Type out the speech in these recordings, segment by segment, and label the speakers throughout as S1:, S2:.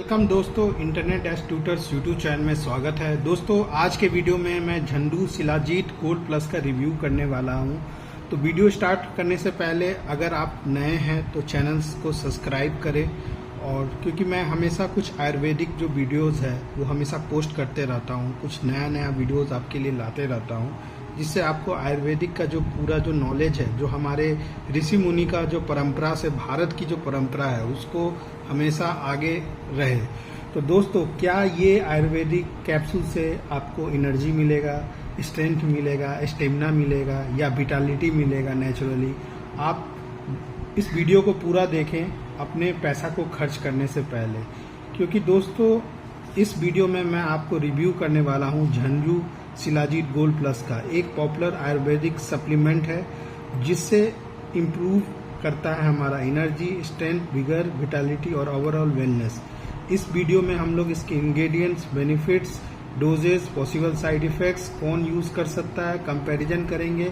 S1: Welcome दोस्तों, internet S tutors YouTube channel में स्वागत है। दोस्तों आज के वीडियो में मैं झंडू शिलाजीत गोल्ड प्लस का रिव्यू करने वाला हूं। तो वीडियो स्टार्ट करने से पहले अगर आप नए हैं तो चैनल को सब्सक्राइब करें, और क्योंकि मैं हमेशा कुछ आयुर्वेदिक जो वीडियोस है वो हमेशा पोस्ट करते रहता हूं, कुछ नया वीडियोस आपके लिए लाते रहता हूं, जिससे आपको आयुर्वेदिक का जो पूरा जो नॉलेज है, जो हमारे ऋषि मुनि का जो परंपरा से भारत की जो परंपरा है उसको हमेशा आगे रहे। तो दोस्तों क्या ये आयुर्वेदिक कैप्सूल से आपको एनर्जी मिलेगा, स्ट्रेंथ मिलेगा, स्टेमिना मिलेगा या विटालिटी मिलेगा नेचुरली? आप इस वीडियो को पूरा देखें अपने पैसा को खर्च करने से पहले, क्योंकि दोस्तों इस वीडियो में मैं आपको रिव्यू करने वाला हूं झंडू शिलाजीत गोल्ड प्लस का। एक पॉपुलर आयुर्वेदिक सप्लीमेंट है जिससे इम्प्रूव करता है हमारा एनर्जी, स्ट्रेंथ, विगर, विटालिटी और ओवरऑल वेलनेस। इस वीडियो में हम लोग इसके ingredients, benefits, doses, possible side effects, कौन यूज कर सकता है, कंपैरिजन करेंगे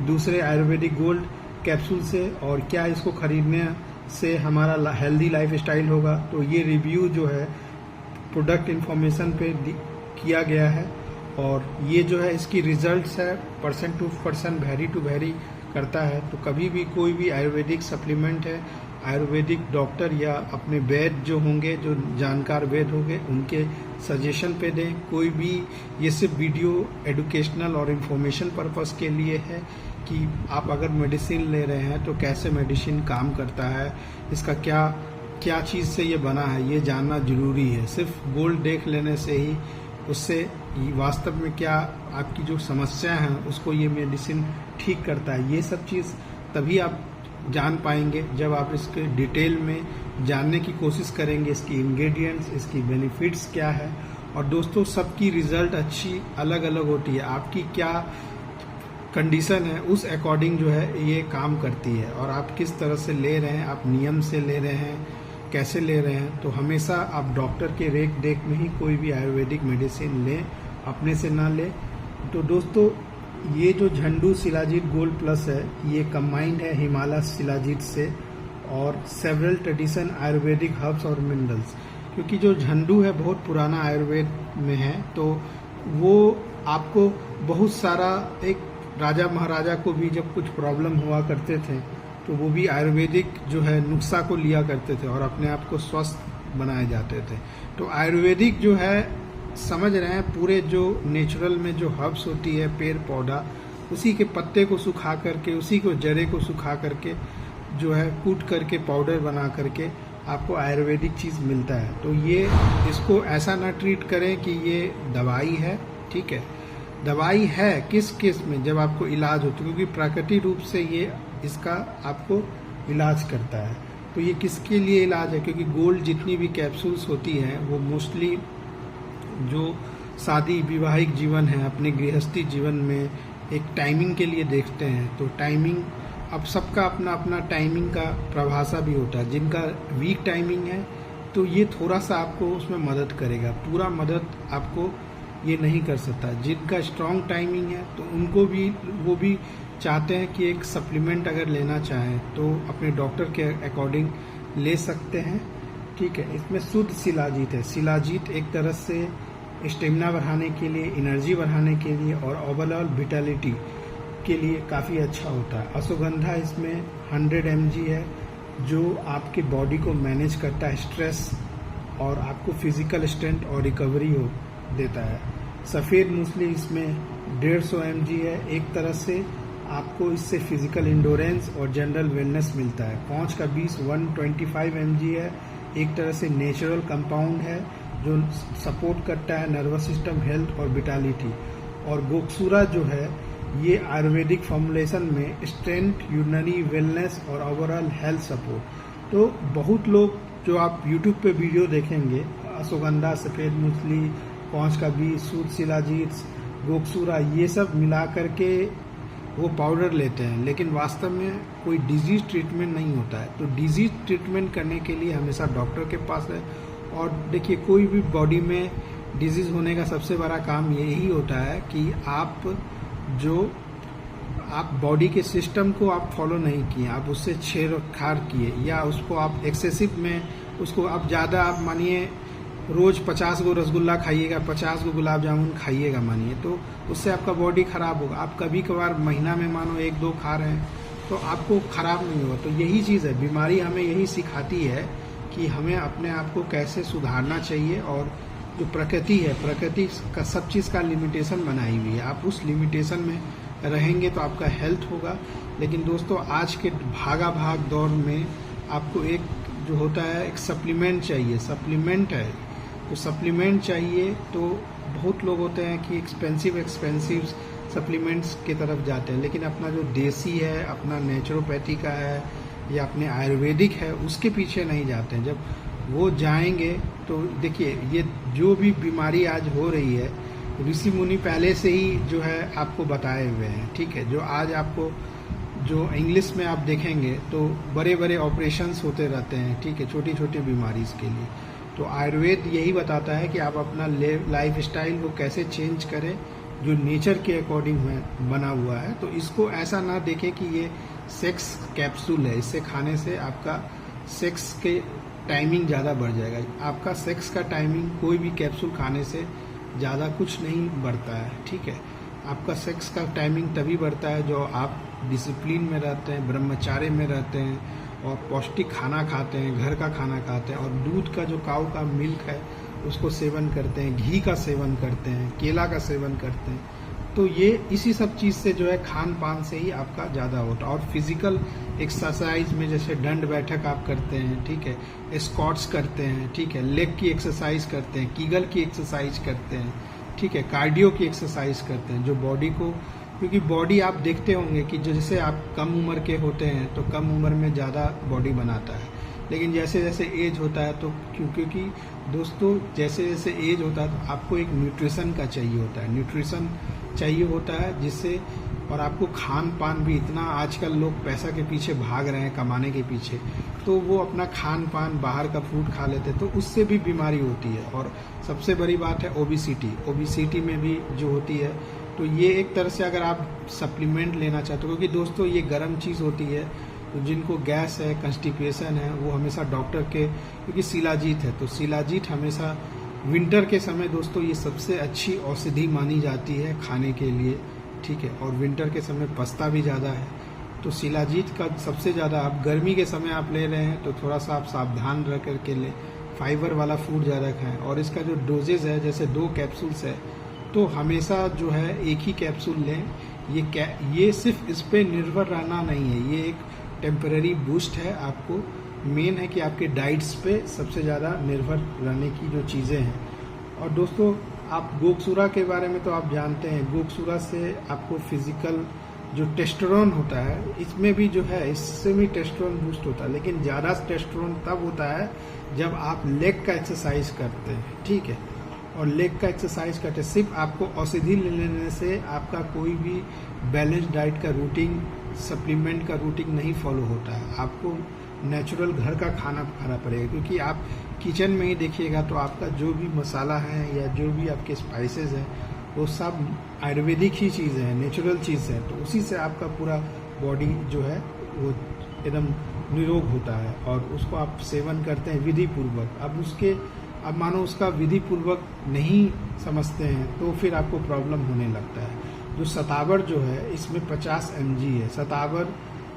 S1: दूसरे आयुर्वेदिक गोल्ड कैप्सूल से, और क्या इसको खरीदने से हमारा हेल्दी लाइफ स्टाइल होगा। तो ये रिव्यू जो है प्रोडक्ट इंफॉर्मेशन पे किया गया है, और ये जो है इसकी रिजल्ट्स है person to person vary to vary करता है। तो कभी भी कोई भी आयुर्वेदिक सप्लीमेंट है, आयुर्वेदिक डॉक्टर या अपने वैद्य जो होंगे, जो जानकार वैद्य होंगे, उनके सजेशन पे दें। कोई भी ये सिर्फ वीडियो एजुकेशनल और इन्फॉर्मेशन पर्पस के लिए है कि आप अगर मेडिसिन ले रहे हैं तो कैसे मेडिसिन काम करता है, इसका क्या चीज़ से ये बना है ये जानना जरूरी है। सिर्फ गोल्ड देख लेने से ही उससे वास्तव में क्या आपकी जो समस्या है उसको ये मेडिसिन ठीक करता है, ये सब चीज़ तभी आप जान पाएंगे जब आप इसके डिटेल में जानने की कोशिश करेंगे, इसकी इंग्रेडिएंट्स, इसकी बेनिफिट्स क्या है। और दोस्तों सबकी रिजल्ट अच्छी अलग अलग होती है, आपकी क्या कंडीशन है उस अकॉर्डिंग जो है ये काम करती है, और आप किस तरह से ले रहे हैं, आप नियम से ले रहे हैं, कैसे ले रहे हैं। तो हमेशा आप डॉक्टर के रेख देख में ही कोई भी आयुर्वेदिक मेडिसिन लें, अपने से ना लें। तो दोस्तों ये जो झंडू शिलाजीत गोल्ड प्लस है ये कंबाइंड है हिमालय शिलाजीत से और सेवरल ट्रेडिशन आयुर्वेदिक हर्ब्स और मिनरल्स। क्योंकि जो झंडू है बहुत पुराना आयुर्वेद में है, तो वो आपको बहुत सारा, एक राजा महाराजा को भी जब कुछ प्रॉब्लम हुआ करते थे तो वो भी आयुर्वेदिक जो है नुस्खा को लिया करते थे और अपने आप को स्वस्थ बनाए जाते थे। तो आयुर्वेदिक जो है समझ रहे हैं पूरे जो नेचुरल में जो हर्ब्स होती है, पेड़ पौधा, उसी के पत्ते को सुखा करके, उसी को जड़े को सुखा करके जो है कूट करके पाउडर बना करके आपको आयुर्वेदिक चीज़ मिलता है। तो ये इसको ऐसा ना ट्रीट करें कि ये दवाई है, ठीक है। दवाई है किस में, जब आपको इलाज होता है, क्योंकि प्राकृतिक रूप से ये इसका आपको इलाज करता है। तो ये किसके लिए इलाज है? क्योंकि गोल्ड जितनी भी कैप्सूल्स होती हैं वो मोस्टली जो शादी विवाहिक जीवन है, अपने गृहस्थी जीवन में एक टाइमिंग के लिए देखते हैं। तो टाइमिंग, अब सबका अपना अपना टाइमिंग का प्रभाषा भी होता है। जिनका वीक टाइमिंग है तो ये थोड़ा सा आपको उसमें मदद करेगा, पूरा मदद आपको ये नहीं कर सकता। जिनका स्ट्रॉन्ग टाइमिंग है तो उनको भी, वो भी चाहते हैं कि एक सप्लीमेंट अगर लेना चाहें तो अपने डॉक्टर के अकॉर्डिंग ले सकते हैं, ठीक है। इसमें शुद्ध शिलाजीत है। शिलाजीत एक तरह से स्टेमिना बढ़ाने के लिए, एनर्जी बढ़ाने के लिए और ओवरऑल विटालिटी के लिए काफ़ी अच्छा होता है। अश्वगंधा इसमें 100 mg है जो आपके बॉडी को मैनेज करता है, स्ट्रेस और आपको फिजिकल स्ट्रेंथ और रिकवरी देता है। सफ़ेद मूसली इसमें 150 mg है। एक तरह से आपको इससे फिजिकल इंडोरेंस और जनरल वेलनेस मिलता है। पाँच का 20 125 mg है। एक तरह से नेचुरल कंपाउंड है जो सपोर्ट करता है नर्वस सिस्टम, हेल्थ और विटालिटी। और गोक्सूरा जो है ये आयुर्वेदिक फॉर्मुलेशन में स्ट्रेंथ, यूरिनरी वेलनेस और ओवरऑल हेल्थ सपोर्ट। तो बहुत लोग जो आप यूट्यूब पे वीडियो देखेंगे, अश्वगंधा, सफ़ेद मूसली, 5 का 20, शुद्ध शिलाजीत, गोक्सूरा, ये सब मिला करके वो पाउडर लेते हैं, लेकिन वास्तव में कोई डिजीज ट्रीटमेंट नहीं होता है। तो डिजीज ट्रीटमेंट करने के लिए हमेशा डॉक्टर के पास है। और देखिए कोई भी बॉडी में डिजीज होने का सबसे बड़ा काम यही होता है कि आप बॉडी के सिस्टम को आप फॉलो नहीं किए, आप उससे छेड़छाड़ किए, या उसको आप एक्सेसिव में उसको आप ज़्यादा, आप मानिए रोज 50 गो रसगुल्ला खाइएगा, 50 गो गुलाब जामुन खाइएगा मानिए, तो उससे आपका बॉडी खराब होगा। आप कभी कभार महीना में मानो 1-2 खा रहे हैं तो आपको खराब नहीं होगा। तो यही चीज़ है, बीमारी हमें यही सिखाती है कि हमें अपने आप को कैसे सुधारना चाहिए। और जो प्रकृति है, प्रकृति का सब चीज़ का लिमिटेशन बनाई हुई है, आप उस लिमिटेशन में रहेंगे तो आपका हेल्थ होगा। लेकिन दोस्तों आज के भागा भाग दौर में आपको एक जो होता है एक सप्लीमेंट चाहिए, सप्लीमेंट है तो सप्लीमेंट चाहिए। तो बहुत लोग होते हैं कि एक्सपेंसिव सप्लीमेंट्स की तरफ जाते हैं, लेकिन अपना जो देसी है, अपना नेचुरोपैथी का है या अपने आयुर्वेदिक है, उसके पीछे नहीं जाते हैं। जब वो जाएंगे तो देखिए ये जो भी बीमारी आज हो रही है ऋषि मुनि पहले से ही जो है आपको बताए हुए हैं, ठीक है। जो आज आपको जो इंग्लिश में आप देखेंगे तो बड़े बड़े ऑपरेशंस होते रहते हैं, ठीक है, छोटी छोटी बीमारी के लिए। तो आयुर्वेद यही बताता है कि आप अपना लाइफ स्टाइल को कैसे चेंज करें जो नेचर के अकॉर्डिंग बना हुआ है। तो इसको ऐसा ना देखें कि ये सेक्स कैप्सूल है, इससे खाने से आपका सेक्स के टाइमिंग ज़्यादा बढ़ जाएगा। आपका सेक्स का टाइमिंग कोई भी कैप्सूल खाने से ज़्यादा कुछ नहीं बढ़ता है, ठीक है। आपका सेक्स का टाइमिंग तभी बढ़ता है जो आप डिसिप्लिन में रहते हैं, ब्रह्मचार्य में रहते हैं और पौष्टिक खाना खाते हैं, घर का खाना खाते हैं और दूध का जो काऊ का मिल्क है उसको सेवन करते हैं, घी का सेवन करते हैं, केला का सेवन करते हैं। तो ये इसी सब चीज़ से जो है खान पान से ही आपका ज़्यादा होता है। और फिजिकल एक्सरसाइज में जैसे दंड बैठक आप करते हैं, ठीक है, स्क्वाट्स करते हैं, ठीक है, लेग की एक्सरसाइज करते हैं, कीगल की एक्सरसाइज करते हैं, ठीक है, कार्डियो की एक्सरसाइज करते हैं, जो बॉडी को, क्योंकि बॉडी आप देखते होंगे कि जैसे आप कम उम्र के होते हैं तो कम उम्र में ज़्यादा बॉडी बनाता है, लेकिन जैसे जैसे एज होता है तो क्योंकि दोस्तों जैसे जैसे एज होता है तो आपको एक न्यूट्रिशन का चाहिए होता है, न्यूट्रिशन चाहिए होता है जिससे, और आपको खान पान भी इतना, आजकल लोग पैसा के पीछे भाग रहे हैं, कमाने के पीछे, तो वो अपना खान पान बाहर का फूड खा लेते हैं तो उससे भी बीमारी होती है। और सबसे बड़ी बात है ओबिसिटी में भी जो होती है। तो ये एक तरह से अगर आप सप्लीमेंट लेना चाहते हो, क्योंकि दोस्तों ये गर्म चीज़ होती है, तो जिनको गैस है, कंस्टिपेशन है, वो हमेशा डॉक्टर के, क्योंकि शिलाजीत है तो शिलाजीत हमेशा विंटर के समय दोस्तों ये सबसे अच्छी औषधि मानी जाती है खाने के लिए, ठीक है। और विंटर के समय पछता भी ज़्यादा है, तो शिलाजीत का सबसे ज़्यादा, आप गर्मी के समय आप ले रहे हैं तो थोड़ा सा आप सावधान रह करके लें, फाइबर वाला फूड ज़्यादा खाएं। और इसका जो डोजेज है, जैसे 2 कैप्सूल्स है तो हमेशा जो है एक ही कैप्सूल लें। ये सिर्फ इस पे निर्भर रहना नहीं है, ये एक टेम्पररी बूस्ट है। आपको मेन है कि आपके डाइट्स पे सबसे ज़्यादा निर्भर रहने की जो चीज़ें हैं। और दोस्तों आप गोकसूरा के बारे में तो आप जानते हैं, गोकसूरा से आपको फिजिकल जो टेस्टोस्टेरोन होता है, इसमें भी जो है, इससे भी टेस्टोस्टेरोन बूस्ट होता है, लेकिन ज़्यादा टेस्टोस्टेरोन तब होता है जब आप लेग का एक्सरसाइज करते हैं, ठीक है। और लेग का एक्सरसाइज करते, सिर्फ आपको औषधि लेने से आपका कोई भी बैलेंस डाइट का रूटीन, सप्लीमेंट का रूटीन नहीं फॉलो होता है। आपको नेचुरल घर का खाना खाना पड़ेगा, क्योंकि आप किचन में ही देखिएगा तो आपका जो भी मसाला है या जो भी आपके स्पाइसेस हैं वो सब आयुर्वेदिक ही चीज़ है, नेचुरल चीज़ है। तो उसी से आपका पूरा बॉडी जो है वो एकदम निरोग होता है और उसको आप सेवन करते हैं विधि पूर्वक। अब मानो उसका विधि पूर्वक नहीं समझते हैं तो फिर आपको प्रॉब्लम होने लगता है। जो शतावर जो है इसमें 50 mg है। शतावर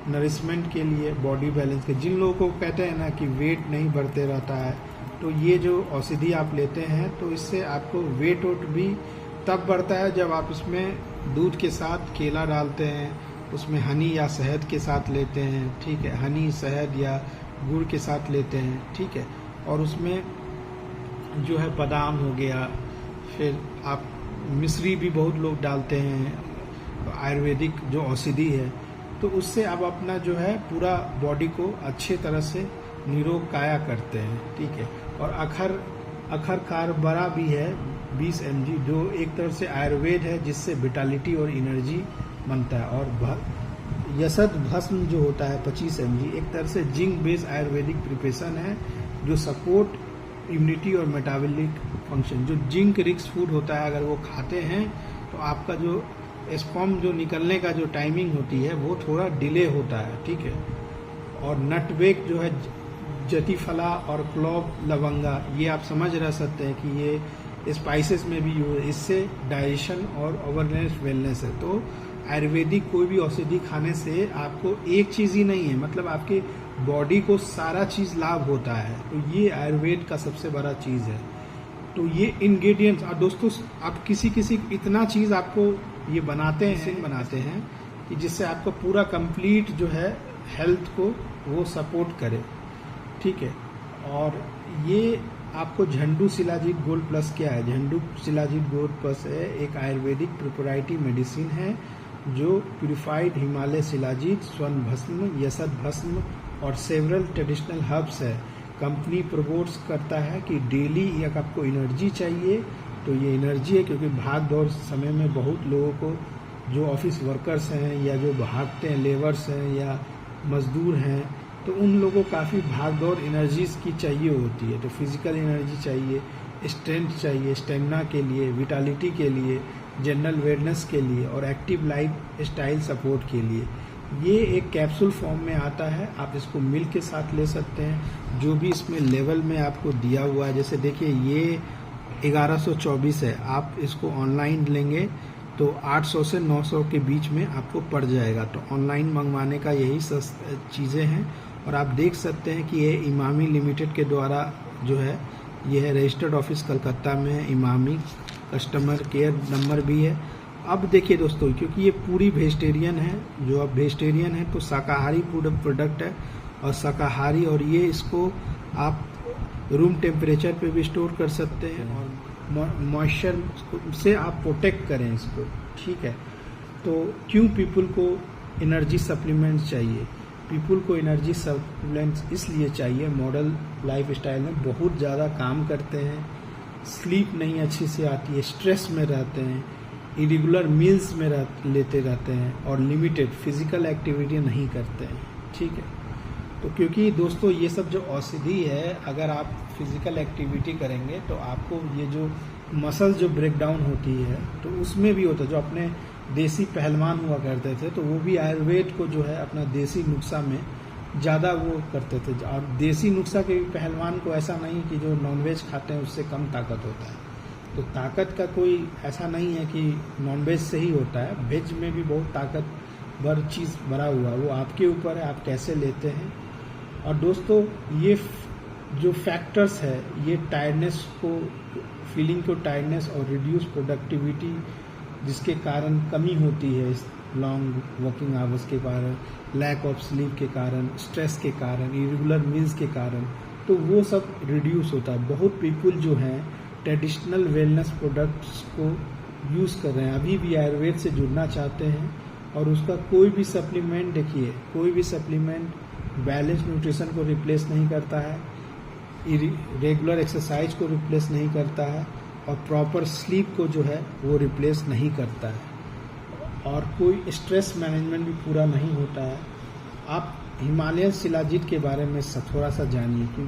S1: नरिशमेंट के लिए, बॉडी बैलेंस के, जिन लोगों को कहते हैं ना कि वेट नहीं बढ़ते रहता है, तो ये जो औषधि आप लेते हैं तो इससे आपको वेट भी तब बढ़ता है जब आप इसमें दूध के साथ केला डालते हैं, उसमें हनी या शहद के साथ लेते हैं, ठीक है, हनी, शहद या गुड़ के साथ लेते हैं, ठीक है। और उसमें जो है बादाम हो गया, फिर आप मिश्री भी बहुत लोग डालते हैं, आयुर्वेदिक जो औषधि है, तो उससे आप अपना जो है पूरा बॉडी को अच्छे तरह से निरोग काया करते हैं, ठीक है। और अखर कार बड़ा भी है 20 mg, जो एक तरह से आयुर्वेद है जिससे विटालिटी और एनर्जी बनता है। और यशद भस्म जो होता है 25 mg, एक तरह से जिंक बेस्ड आयुर्वेदिक प्रिपरेशन है जो सपोर्ट इम्यूनिटी और मेटाबॉलिक फंक्शन। जो जिंक रिच फूड होता है अगर वो खाते हैं तो आपका जो स्पर्म जो निकलने का जो टाइमिंग होती है वो थोड़ा डिले होता है, ठीक है। और नटवेक जो है जतीफला और क्लोव लवंगा, ये आप समझ रह सकते हैं कि ये स्पाइसेस में भी यूज, इससे डाइजेशन और ओवरनेस वेलनेस है। तो आयुर्वेदिक कोई भी औषधि खाने से आपको एक चीज़ ही नहीं है, मतलब आपके बॉडी को सारा चीज़ लाभ होता है। तो ये आयुर्वेद का सबसे बड़ा चीज़ है। तो ये इंग्रेडिएंट्स, और दोस्तों आप किसी इतना चीज़ आपको ये बनाते हैं कि जिससे आपको पूरा कंप्लीट जो है हेल्थ को वो सपोर्ट करे, ठीक है। और ये आपको झंडू शिलाजीत गोल्ड प्लस क्या है? झंडू शिलाजीत गोल्ड प्लस है एक आयुर्वेदिक प्रोप्राइटरी मेडिसिन है जो प्यूरिफाइड हिमालय शिलाजीत, स्वर्ण भस्म, यशद भस्म और सेवरल ट्रेडिशनल हर्ब्स है। कंपनी प्रमोट्स करता है कि डेली एक आपको एनर्जी चाहिए, तो ये एनर्जी है क्योंकि भाग दौड़ समय में बहुत लोगों को, जो ऑफिस वर्कर्स हैं या जो भागते हैं, लेबर्स हैं या मजदूर हैं, तो उन लोगों को काफ़ी भाग दौड़ एनर्जीज की चाहिए होती है। तो फिजिकल एनर्जी चाहिए, स्ट्रेंथ चाहिए, स्टेमिना के लिए, विटालिटी के लिए, जनरल वेलनेस के लिए और एक्टिव लाइफ स्टाइल सपोर्ट के लिए। ये एक कैप्सूल फॉर्म में आता है, आप इसको मिल्क के साथ ले सकते हैं, जो भी इसमें लेवल में आपको दिया हुआ है। जैसे देखिए ये 1124 है, आप इसको ऑनलाइन लेंगे तो 800 से 900 के बीच में आपको पड़ जाएगा। तो ऑनलाइन मंगवाने का यही चीज़ें हैं। और आप देख सकते हैं कि ये इमामी लिमिटेड के द्वारा जो है, ये है रजिस्टर्ड ऑफिस कलकत्ता में है, इमामी, कस्टमर केयर नंबर भी है। अब देखिए दोस्तों, क्योंकि ये पूरी वेजिटेरियन है, जो अब वेजिटेरियन है तो शाकाहारी प्रोडक्ट है और शाकाहारी, और ये इसको आप रूम टेम्परेचर पे भी स्टोर कर सकते हैं और मॉइस्चर से आप प्रोटेक्ट करें इसको, ठीक है। तो क्यों पीपल को एनर्जी सप्लीमेंट्स चाहिए? पीपल को एनर्जी सप्लीमेंट्स इसलिए चाहिए, मॉडर्न लाइफ स्टाइल में बहुत ज़्यादा काम करते हैं, स्लीप नहीं अच्छी से आती है, स्ट्रेस में रहते हैं, इरेगुलर मील्स में लेते रहते हैं और लिमिटेड फिजिकल एक्टिविटी नहीं करते हैं, ठीक है। तो क्योंकि दोस्तों ये सब जो औषधि है, अगर आप फिजिकल एक्टिविटी करेंगे तो आपको ये जो मसल जो ब्रेक डाउन होती है तो उसमें भी होता है। जो अपने देसी पहलवान हुआ करते थे तो वो भी आयुर्वेद को जो है अपना देसी नुस्खा में ज़्यादा वो करते थे। और देसी नुस्खा के पहलवान को ऐसा नहीं कि जो नॉनवेज खाते हैं उससे कम ताकत होता है। तो ताकत का कोई ऐसा नहीं है कि नॉनवेज से ही होता है, वेज में भी बहुत ताकतवर चीज़ भरा हुआ, वो आपके ऊपर है आप कैसे लेते हैं। और दोस्तों ये जो फैक्टर्स है, ये टायर्डनेस को, फीलिंग को टायर्डनेस और रिड्यूस प्रोडक्टिविटी जिसके कारण कमी होती है, इस लॉन्ग वर्किंग आवर्स के कारण, लैक ऑफ स्लीप के कारण, स्ट्रेस के कारण, इरेगुलर मील्स के कारण, तो वो सब रिड्यूस होता है। बहुत पीपल जो हैं ट्रेडिशनल वेलनेस प्रोडक्ट्स को यूज़ कर रहे हैं, अभी भी आयुर्वेद से जुड़ना चाहते हैं। और उसका कोई भी सप्लीमेंट, देखिए कोई भी सप्लीमेंट बैलेंस न्यूट्रिशन को रिप्लेस नहीं करता है, रेगुलर एक्सरसाइज को रिप्लेस नहीं करता है और प्रॉपर स्लीप को जो है वो रिप्लेस नहीं करता है, और कोई स्ट्रेस मैनेजमेंट भी पूरा नहीं होता है। आप हिमालयन शिलाजीत के बारे में थोड़ा सा जानिए कि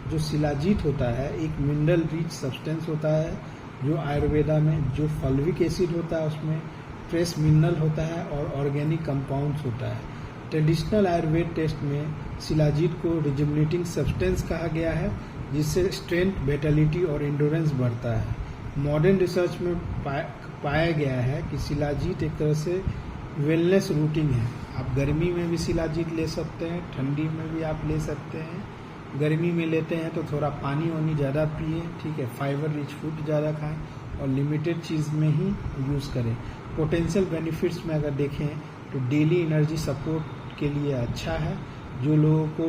S1: जो शिलाजीत होता है एक मिनरल रिच सब्सटेंस होता है, जो आयुर्वेदा में जो फल्विक एसिड होता है उसमें ट्रेस मिनरल होता है और ऑर्गेनिक कंपाउंड्स होता है। ट्रेडिशनल आयुर्वेद टेस्ट में शिलाजीत को रिजुविनेटिंग सब्सटेंस कहा गया है, जिससे स्ट्रेंथ, विटैलिटी और एंड्योरेंस बढ़ता है। मॉडर्न रिसर्च में पाया गया है कि शिलाजीत एक तरह से वेलनेस रूटीन है। आप गर्मी में भी शिलाजीत ले सकते हैं, ठंडी में भी आप ले सकते हैं। गर्मी में लेते हैं तो थोड़ा पानी वानी ज़्यादा पिए, ठीक है, फाइबर रिच फूड ज़्यादा खाएं और लिमिटेड चीज़ में ही यूज़ करें। पोटेंशियल बेनिफिट्स में अगर देखें तो डेली एनर्जी सपोर्ट के लिए अच्छा है। जो लोगों को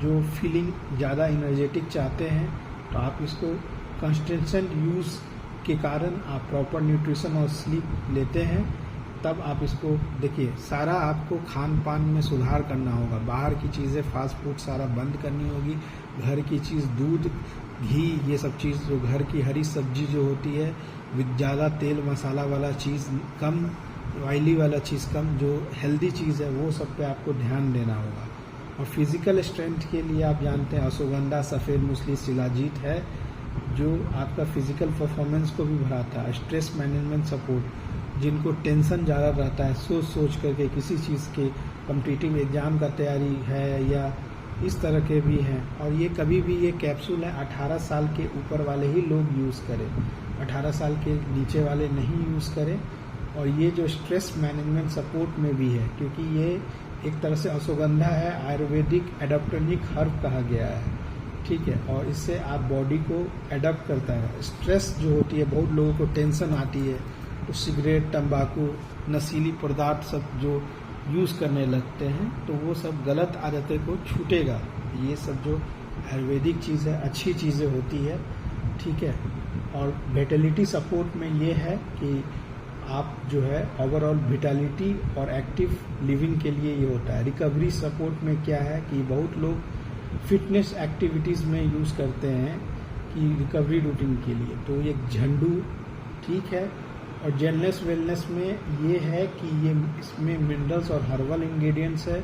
S1: जो फीलिंग ज़्यादा एनर्जेटिक चाहते हैं तो आप इसको कंसिस्टेंट यूज़ के कारण आप प्रॉपर न्यूट्रिशन और स्लीप लेते हैं, तब आप इसको देखिए। सारा आपको खान पान में सुधार करना होगा, बाहर की चीज़ें फास्ट फूड सारा बंद करनी होगी। घर की चीज़, दूध, घी, ये सब चीज़, जो घर की हरी सब्जी जो होती है, विद ज़्यादा तेल मसाला वाला चीज़ कम, ऑयली वाला चीज़ कम, जो हेल्दी चीज़ है वो सब पे आपको ध्यान देना होगा। और फिजिकल स्ट्रेंथ के लिए आप जानते हैं अश्वगंधा, सफ़ेद मूसली, शिलाजीत है जो आपका फिजिकल परफॉर्मेंस को भी बढ़ाता है। स्ट्रेस मैनेजमेंट सपोर्ट, जिनको टेंशन ज़्यादा रहता है, सोच करके किसी चीज़ के कॉम्पिटिटिव एग्ज़ाम का तैयारी है या इस तरह के भी हैं। और ये कभी भी ये कैप्सूल है 18 साल के ऊपर वाले ही लोग यूज़ करें, 18 साल के नीचे वाले नहीं यूज़ करें। और ये जो स्ट्रेस मैनेजमेंट सपोर्ट में भी है, क्योंकि ये एक तरह से अश्वगंधा है, आयुर्वेदिक एडाप्टोनिक हर्ब कहा गया है, ठीक है। और इससे आप बॉडी को एडाप्ट करता है। स्ट्रेस जो होती है, बहुत लोगों को टेंशन आती है तो सिगरेट, तंबाकू, नशीली पदार्थ सब जो यूज़ करने लगते हैं, तो वो सब गलत आदतें को छूटेगा। ये सब जो आयुर्वेदिक चीज़ है, अच्छी चीज़ें होती है, ठीक है। और विटैलिटी सपोर्ट में ये है कि आप जो है ओवरऑल विटैलिटी और एक्टिव लिविंग के लिए ये होता है। रिकवरी सपोर्ट में क्या है कि बहुत लोग फिटनेस एक्टिविटीज़ में यूज़ करते हैं कि रिकवरी रूटीन के लिए, तो ये झंडू ठीक है। और जेलनेस वेलनेस में ये है कि ये इसमें मिनरल्स और हर्बल इंग्रेडिएंट्स है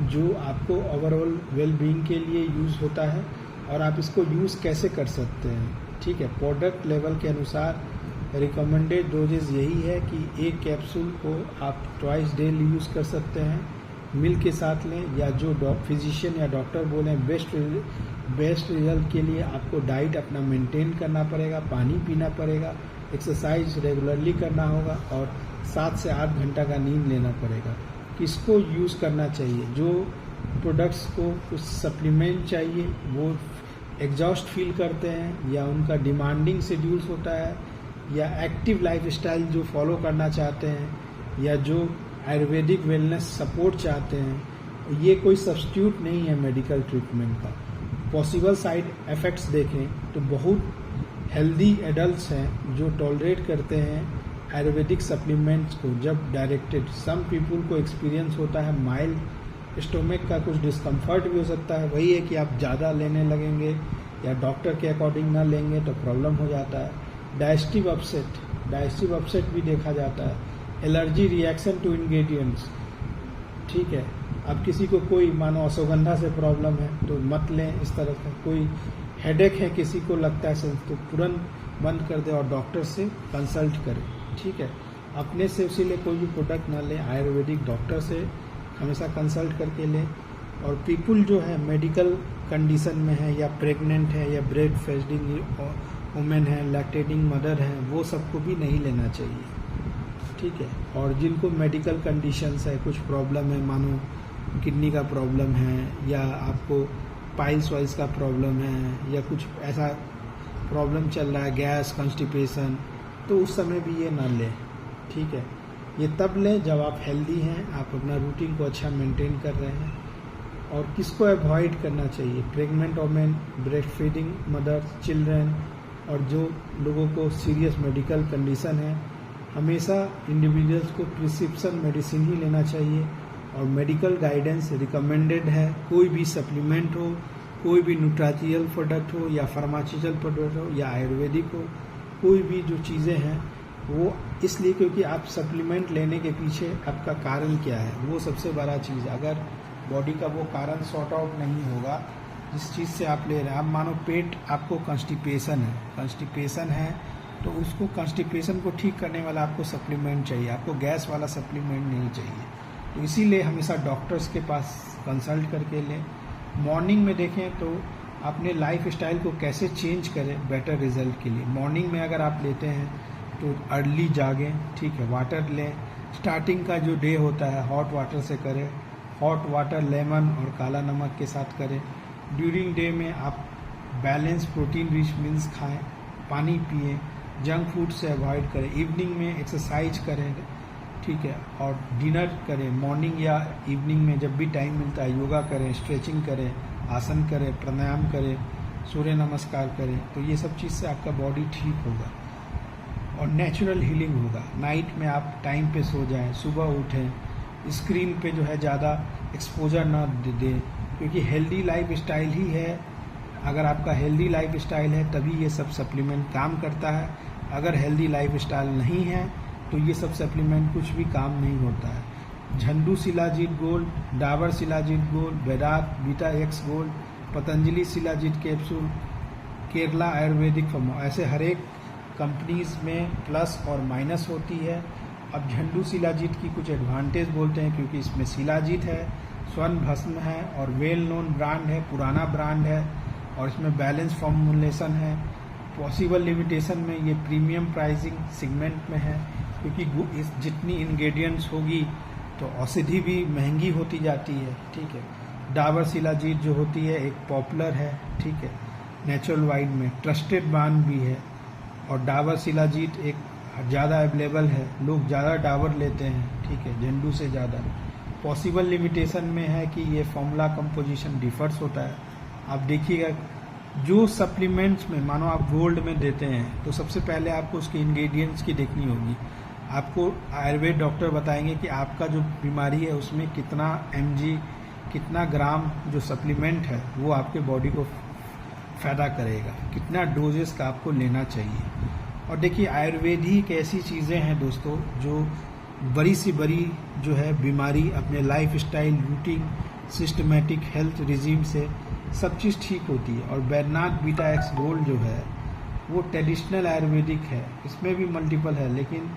S1: जो आपको ओवरऑल वेल बीइंग के लिए यूज़ होता है। और आप इसको यूज़ कैसे कर सकते हैं, ठीक है। प्रोडक्ट लेवल के अनुसार रिकमेंडेड डोजेज यही है कि एक कैप्सूल को आप ट्वाइस डेली यूज़ कर सकते हैं, मिल्क के साथ लें, या जो फिजिशियन या डॉक्टर बोलें बेस्ट रिजल्ट के लिए आपको डाइट अपना मेंटेन करना पड़ेगा, पानी पीना पड़ेगा, एक्सरसाइज रेगुलरली करना होगा और 7 से 8 घंटा का नींद लेना पड़ेगा। किसको यूज़ करना चाहिए? जो प्रोडक्ट्स को कुछ सप्लीमेंट चाहिए, वो एग्जॉस्ट फील करते हैं, या उनका डिमांडिंग शेड्यूल्स होता है, या एक्टिव लाइफस्टाइल जो फॉलो करना चाहते हैं, या जो आयुर्वेदिक वेलनेस सपोर्ट चाहते हैं। ये कोई सब्स्टिट्यूट नहीं है मेडिकल ट्रीटमेंट का। पॉसिबल साइड इफ़ेक्ट्स देखें तो बहुत हेल्दी एडल्ट्स हैं जो टॉलरेट करते हैं आयुर्वेदिक सप्लीमेंट्स को जब डायरेक्टेड। सम पीपल को एक्सपीरियंस होता है माइल्ड स्टोमक का, कुछ डिस्कम्फर्ट भी हो सकता है। वही है कि आप ज़्यादा लेने लगेंगे या डॉक्टर के अकॉर्डिंग ना लेंगे तो प्रॉब्लम हो जाता है। डाइजेस्टिव अपसेट भी देखा जाता है। एलर्जी रिएक्शन टू इंग्रेडिएंट्स, ठीक है। अब किसी को कोई मानो अश्वगंधा से प्रॉब्लम है तो मत लें इस तरह का। कोई हेडेक है किसी को लगता है तो तुरंत बंद कर दे और डॉक्टर से कंसल्ट करें, ठीक है। अपने से इसीलिए कोई भी प्रोडक्ट ना लें, आयुर्वेदिक डॉक्टर से हमेशा कंसल्ट करके लें। और पीपल जो है मेडिकल कंडीशन में है, या प्रेग्नेंट है, या ब्रेस्ट फीडिंग वुमेन है, लैक्टेटिंग मदर है, वो सबको भी नहीं लेना चाहिए, ठीक है। और जिनको मेडिकल कंडीशंस है, कुछ प्रॉब्लम है, मानो किडनी का प्रॉब्लम है, या आपको पाइल्स वाइल्स का प्रॉब्लम है, या कुछ ऐसा प्रॉब्लम चल रहा है, गैस, कॉन्स्टिपेशन, तो उस समय भी ये ना लें, ठीक है। ये तब लें जब आप हेल्दी हैं, आप अपना रूटीन को अच्छा मेंटेन कर रहे हैं। और किसको अवॉइड करना चाहिए? Pregnant women, breast feeding mother, children, और जो लोगों को सीरियस मेडिकल कंडीशन है। हमेशा इंडिविजुअल्स को प्रिस्क्रिप्शन मेडिसिन ही लेना चाहिए और मेडिकल गाइडेंस रिकमेंडेड है। कोई भी सप्लीमेंट हो, कोई भी न्यूट्रिशनल प्रोडक्ट हो, या फार्मास्यूटिकल प्रोडक्ट हो, या आयुर्वेदिक हो, कोई भी जो चीज़ें हैं वो इसलिए क्योंकि आप सप्लीमेंट लेने के पीछे आपका कारण क्या है, वो सबसे बड़ा चीज़। अगर बॉडी का वो कारण सॉर्ट आउट नहीं होगा जिस चीज़ से आप ले रहे हैं, आप मानो पेट आपको कॉन्स्टिपेशन है तो उसको कॉन्स्टिपेशन को ठीक करने वाला आपको सप्लीमेंट चाहिए, आपको गैस वाला सप्लीमेंट नहीं चाहिए। तो इसीलिए हमेशा डॉक्टर्स के पास कंसल्ट करके लें। मॉर्निंग में देखें तो अपने लाइफ स्टाइल को कैसे चेंज करें बेटर रिजल्ट के लिए। मॉर्निंग में अगर आप लेते हैं तो अर्ली जागें, ठीक है। वाटर लें, स्टार्टिंग का जो डे होता है हॉट वाटर से करें, हॉट वाटर लेमन और काला नमक के साथ करें। ड्यूरिंग डे में आप बैलेंस प्रोटीन रिच मील्स खाएं, पानी पिएं, जंक फूड से अवॉइड करें। इवनिंग में एक्सरसाइज करें, ठीक है। और डिनर करें मॉर्निंग या इवनिंग में जब भी टाइम मिलता है। योगा करें, स्ट्रेचिंग करें, आसन करें, प्राणायाम करें, सूर्य नमस्कार करें। तो ये सब चीज़ से आपका बॉडी ठीक होगा और नेचुरल हीलिंग होगा। नाइट में आप टाइम पे सो जाएं, सुबह उठें, स्क्रीन पे जो है ज़्यादा एक्सपोजर ना दें, क्योंकि हेल्दी लाइफ स्टाइल ही है। अगर आपका हेल्दी लाइफ स्टाइल है तभी ये सब सप्लीमेंट काम करता है। अगर हेल्दी लाइफ स्टाइल नहीं है तो ये सब सप्लीमेंट कुछ भी काम नहीं होता है। Zandu shilajit gold, Dabur shilajit gold, Vedant beta X gold, Patanjali shilajit capsule, Kerala ayurvedic form, ऐसे हर एक कंपनीज में प्लस और माइनस होती है। अब झंडू शिलाजीत की कुछ एडवांटेज बोलते हैं क्योंकि इसमें शिलाजीत है, स्वर्ण भस्म है और वेल नोन ब्रांड है, पुराना ब्रांड है और इसमें बैलेंस फॉर्मुलेशन है। पॉसिबल लिमिटेशन में ये प्रीमियम प्राइसिंग सेगमेंट में है, क्योंकि इस जितनी इंग्रेडिएंट्स होगी तो औषधि भी महंगी होती जाती है। ठीक है, डाबर शिलाजीत जो होती है एक पॉपुलर है, ठीक है, नेचुरल वाइड में ट्रस्टेड ब्रांड भी है और डाबर शिलाजीत एक ज़्यादा अवेलेबल है, लोग ज़्यादा डाबर लेते हैं, ठीक है, झंडू से ज़्यादा। पॉसिबल लिमिटेशन में है कि ये फॉर्मूला कंपोजिशन डिफर्स होता है। आप देखिएगा जो सप्लीमेंट्स में मानो आप गोल्ड में देते हैं तो सबसे पहले आपको उसके इंग्रेडिएंट्स की देखनी होगी। आपको आयुर्वेद डॉक्टर बताएंगे कि आपका जो बीमारी है उसमें कितना mg, कितना ग्राम जो सप्लीमेंट है वो आपके बॉडी को फ़ायदा करेगा, कितना डोजेस का आपको लेना चाहिए। और देखिए आयुर्वेद ही एक ऐसी चीज़ें हैं दोस्तों जो बड़ी से बड़ी जो है बीमारी अपने life style, routine, systematic health regime से सब चीज़ ठीक होती है। और बैद्यनाथ बीटा एक्स गोल्ड जो है वो ट्रेडिशनल आयुर्वेदिक है, इसमें भी मल्टीपल है, लेकिन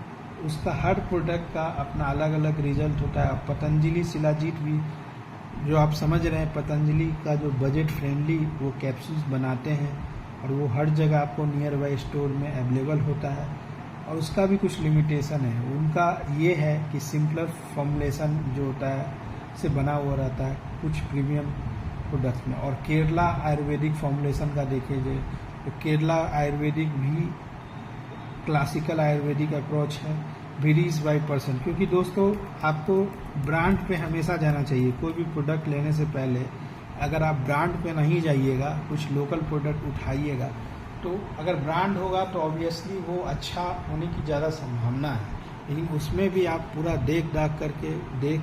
S1: उसका हर प्रोडक्ट का अपना अलग अलग रिजल्ट होता है। पतंजलि शिलाजीत भी जो आप समझ रहे हैं, पतंजलि का जो बजट फ्रेंडली वो कैप्सूल्स बनाते हैं और वो हर जगह आपको नियर बाई स्टोर में अवेलेबल होता है और उसका भी कुछ लिमिटेशन है। उनका ये है कि सिंपलर फॉर्मुलेशन जो होता है से बना हुआ रहता है कुछ प्रीमियम प्रोडक्ट्स में। और केरला आयुर्वेदिक फॉर्मुलेशन का देखिए तो केरला आयुर्वेदिक भी क्लासिकल आयुर्वेदिक अप्रोच है, वेरीज बाई पर्सन। क्योंकि दोस्तों आपको ब्रांड पे हमेशा जाना चाहिए। कोई भी प्रोडक्ट लेने से पहले अगर आप ब्रांड पे नहीं जाइएगा, कुछ लोकल प्रोडक्ट उठाइएगा, तो अगर ब्रांड होगा तो ऑब्वियसली वो अच्छा होने की ज़्यादा संभावना है, लेकिन उसमें भी आप पूरा देख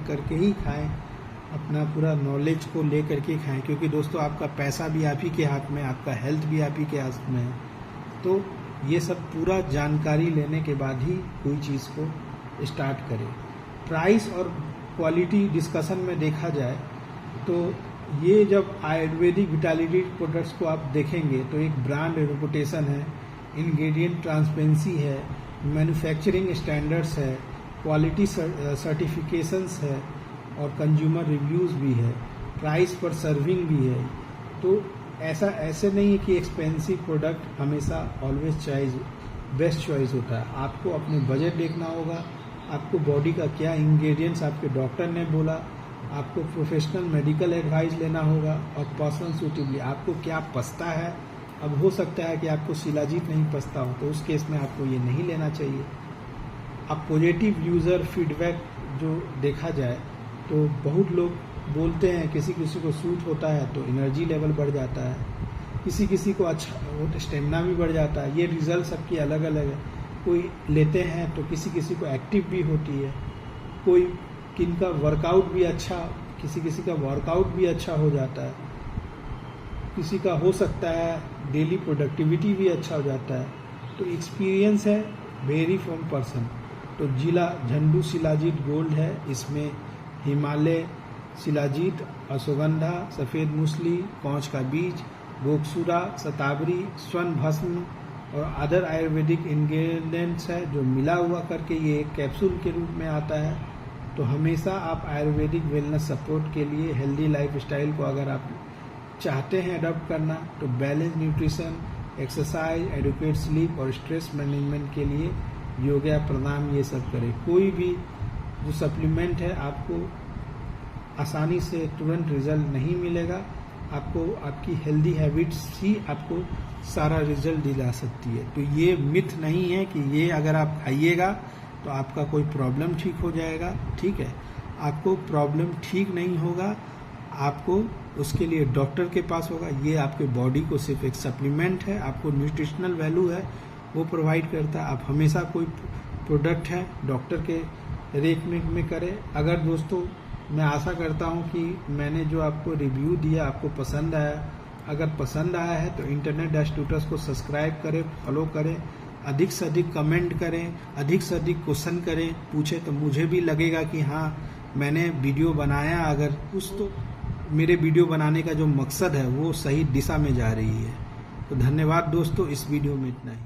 S1: करके ही खाएं, अपना पूरा नॉलेज को ले करके खाएं। क्योंकि दोस्तों आपका पैसा भी आप ही के हाथ में, आपका हेल्थ भी आप ही के हाथ में है। तो ये सब पूरा जानकारी लेने के बाद ही कोई चीज़ को स्टार्ट करें। प्राइस और क्वालिटी डिस्कशन में देखा जाए तो ये जब आयुर्वेदिक विटालिटी प्रोडक्ट्स को आप देखेंगे तो एक ब्रांड रेपुटेशन है, इंग्रेडिएंट ट्रांसपेरेंसी है, मैन्युफैक्चरिंग स्टैंडर्ड्स है, क्वालिटी सर्टिफिकेशंस है और कंज्यूमर रिव्यूज़ भी है, प्राइस पर सर्विंग भी है। तो ऐसे नहीं है कि एक्सपेंसिव प्रोडक्ट हमेशा ऑलवेज चॉइस बेस्ट चॉइस होता है। आपको अपने बजट देखना होगा, आपको बॉडी का क्या इंग्रेडिएंट्स आपके डॉक्टर ने बोला, आपको प्रोफेशनल मेडिकल एडवाइस लेना होगा और पर्सनल सूटेबली आपको क्या पसता है। अब हो सकता है कि आपको शिलाजीत नहीं पसता हो, तो उस केस में आपको ये नहीं लेना चाहिए। अब पॉजिटिव यूज़र फीडबैक जो देखा जाए तो बहुत लोग बोलते हैं किसी किसी को सूट होता है तो एनर्जी लेवल बढ़ जाता है, किसी किसी को अच्छा स्टेमिना भी बढ़ जाता है। ये रिजल्ट सबकी अलग अलग है। कोई लेते हैं तो किसी किसी को एक्टिव भी होती है, कोई किनका वर्कआउट भी अच्छा, किसी का वर्कआउट भी अच्छा हो जाता है, किसी का हो सकता है डेली प्रोडक्टिविटी भी अच्छा हो जाता है। तो एक्सपीरियंस है वेरी फ्रॉम पर्सन। तो जिला झंडू शिलाजीत गोल्ड है, इसमें हिमालय शिलाजीत, अश्वगंधा, सफ़ेद मूसली, कौच का बीज, गोकसुरा, शतावरी, स्वर्ण भस्म और अदर आयुर्वेदिक इंग्रेडिएंट्स है जो मिला हुआ करके ये एक कैप्सूल के रूप में आता है। तो हमेशा आप आयुर्वेदिक वेलनेस सपोर्ट के लिए हेल्दी लाइफ स्टाइल को अगर आप चाहते हैं अडॉप्ट करना तो balance nutrition, exercise, adequate sleep और स्ट्रेस मैनेजमेंट के लिए योगा, प्राणायाम ये सब करें। कोई भी जो सप्लीमेंट है आपको आसानी से तुरंत रिजल्ट नहीं मिलेगा। आपको आपकी हेल्दी हैबिट्स ही आपको सारा रिजल्ट दिला सकती है। तो ये मिथ नहीं है कि ये अगर आप खाइएगा तो आपका कोई प्रॉब्लम ठीक हो जाएगा। ठीक है, आपको प्रॉब्लम ठीक नहीं होगा, आपको उसके लिए डॉक्टर के पास होगा। ये आपके बॉडी को सिर्फ एक सप्लीमेंट है, आपको न्यूट्रिशनल वैल्यू है वो प्रोवाइड करता है। आप हमेशा कोई प्रोडक्ट है डॉक्टर के रेकमेंड में करें। अगर दोस्तों मैं आशा करता हूं कि मैंने जो आपको रिव्यू दिया आपको पसंद आया। अगर पसंद आया है तो इंटरनेट डैश ट्यूटर्स को सब्सक्राइब करें, फॉलो करें, अधिक से अधिक कमेंट करें, अधिक से अधिक क्वेश्चन करें, पूछें, तो मुझे भी लगेगा कि हाँ मैंने वीडियो बनाया अगर कुछ तो मेरे वीडियो बनाने का जो मकसद है वो सही दिशा में जा रही है। तो धन्यवाद दोस्तों, इस वीडियो में इतना ही।